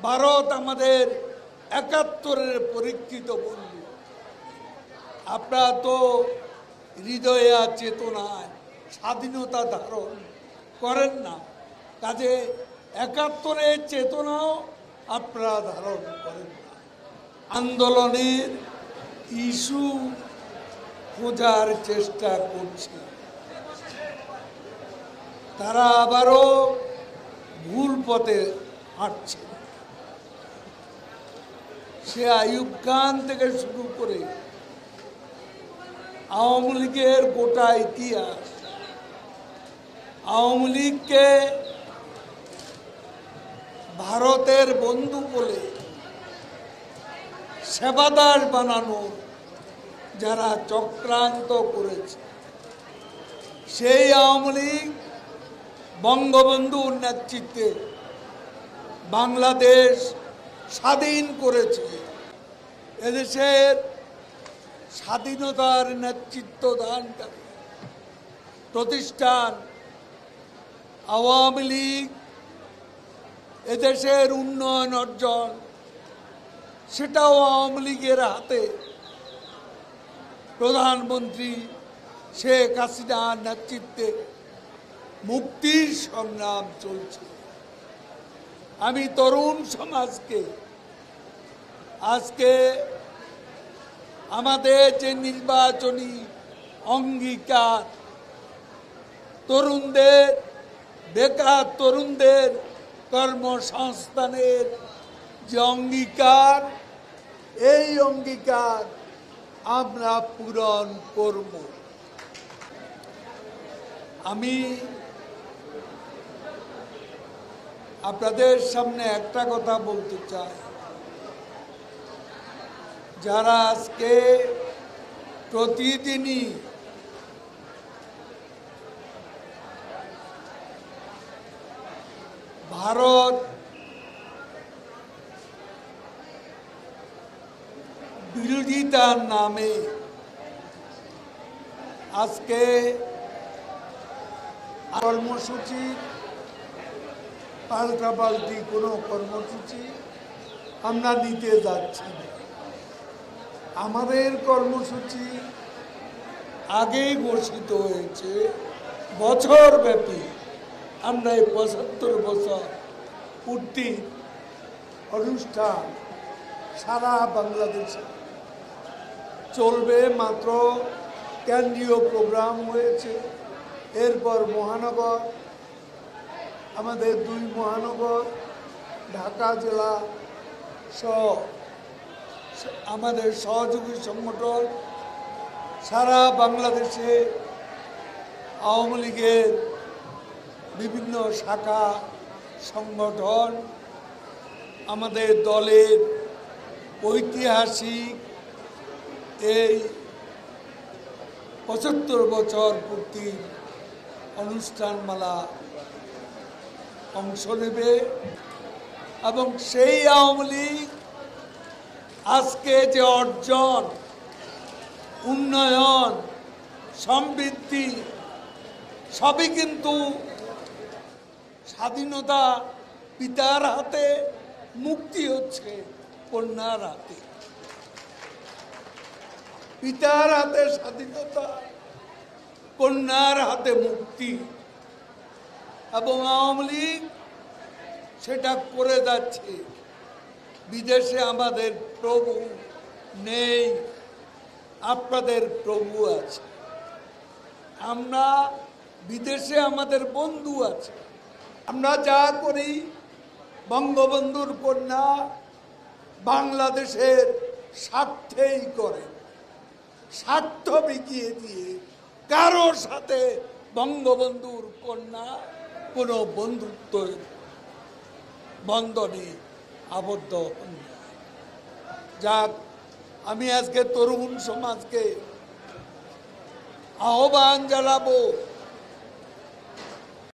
ভারত আমাদের ৭১-এর পরীক্ষিত বন্ধু। আপনারা তো হৃদয়ে চেতনায় স্বাধীনতা ধারণ করেন না, কাজে ৭১-এর চেতনাও আপনারা ধারণ করেন না। আন্দোলনের ইস্যু খোঁজার চেষ্টা করছে, তারা আবারও ভুল পথে হাঁটছে। সে আইয়ুব খান থেকে শুরু করে আওয়ামী লীগের গোটা ইতিহাস, আওয়ামী লীগকে ভারতের বন্ধু বলে সেবাদার বানানো যারা চক্রান্ত করেছে, সেই আওয়ামী লীগ বঙ্গবন্ধুর নেতৃত্বে বাংলাদেশ স্বাধীন করেছে। এদেশের স্বাধীনতার নেতৃত্ব দানকারী প্রতিষ্ঠান আওয়ামী লীগ এদেশের উন্নয়ন অর্জন, সেটাও আওয়ামী লীগের হাতে। প্রধানমন্ত্রী শেখ হাসিনার নেতৃত্বে মুক্তির সংগ্রাম চলছে। আমি তরুণ সমাজকে আজকে আমাদের যে নির্বাচনী অঙ্গীকার, তরুণদের, বেকার তরুণদের কর্মসংস্থানের যে অঙ্গীকার, এই অঙ্গীকার আমরা পূরণ করব। আমি আপনাদের সামনে একটা কথা বলতে চাই, যারা আজকে প্রতিদিনই ভারত বিরোধিতার নামে আজকে কর্মসূচি, পাল্টাপাল্টি কোনো কর্মসূচি আমরা নিতে যাচ্ছি না। আমাদের কর্মসূচি আগেই ঘোষিত হয়েছে, বছরব্যাপী আমরা এই ৭৫ বছর পূর্তি অনুষ্ঠান সারা বাংলাদেশে চলবে। মাত্র কেন্দ্রীয় প্রোগ্রাম হয়েছে, এরপর মহানগর, আমাদের ২ মহানগর, ঢাকা জেলা সহ আমাদের সহযোগী সংগঠন, সারা বাংলাদেশে আওয়ামী লীগের বিভিন্ন শাখা সংগঠন, আমাদের দলের ঐতিহাসিক এই ৭৫ বছর পূর্তি অনুষ্ঠানমালা অংশ নেবে। এবং সেই আওয়ামী লীগ আজকে যে অর্জন, উন্নয়ন, সমৃদ্ধি সবই কিন্তু স্বাধীনতা পিতার হাতে, মুক্তি হচ্ছে কন্যার হাতে। পিতার হাতে স্বাধীনতা, কন্যার হাতে মুক্তি। এবং আওয়ামী লীগ সেটা করে যাচ্ছে। বিদেশে আমাদের প্রভু নেই, আপনাদের প্রভু আছে। আমরা বিদেশে আমাদের বন্ধু আছে। আমরা যা করি বঙ্গবন্ধুর কন্যা বাংলাদেশের স্বার্থেই করে। স্বার্থ বিকিয়ে দিয়ে কারোর সাথে বঙ্গবন্ধুর কন্যা কোনো বন্ধুত্ব বন্ধনে আবদ্ধ হন। যাক, আমি আজকে তরুণ সমাজকে আহ্বান জানাবো,